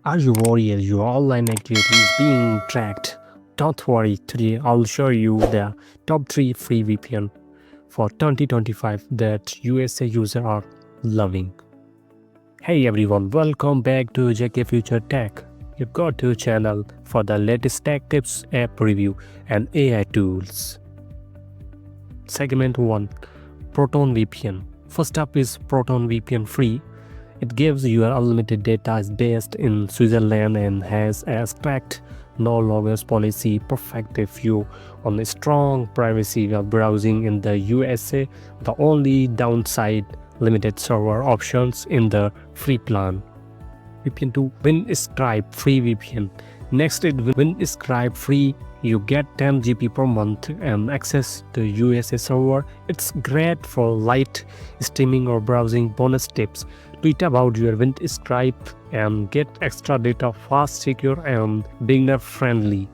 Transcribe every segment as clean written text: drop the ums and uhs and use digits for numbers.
Are you worried your online activity is being tracked? Don't worry, today I'll show you the top 3 free VPN for 2025 that USA users are loving. Hey everyone, welcome back to JK Future Tech, your go-to channel for the latest tech tips, app review and AI tools. Segment 1. Proton VPN. First up is Proton VPN Free. It gives you unlimited data, is based in Switzerland and has a strict no loggers policy, perfect if you on a strong privacy while browsing in the USA. The only downside, limited server options in the free plan. VPN 2. Windscribe Free VPN. Next is Windscribe Free. You get 10 GB per month and access to USA server. It's great for light streaming or browsing. Bonus tips: tweet about your Windscribe and get extra data fast, secure and beginner friendly.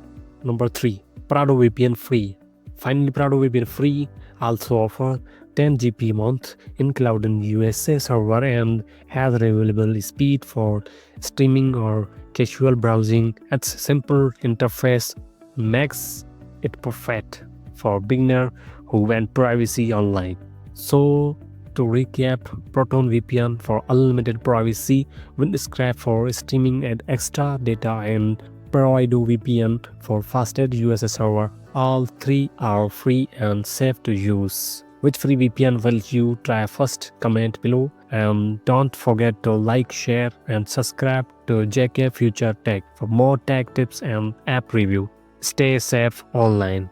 Number 3. Prado VPN Free. Finally, Prado VPN Free also offer 10 GB a month in cloud and USA server and has available speed for streaming or casual browsing. Its simple interface makes it perfect for beginner who want privacy online. So to recap, Proton VPN for unlimited privacy, Windscribe for streaming and extra data, and Prado VPN for faster USA server. All three are free and safe to use. Which free VPN will you try first? Comment below and don't forget to like, share and subscribe to JK Future Tech for more tech tips and app review. Stay safe online.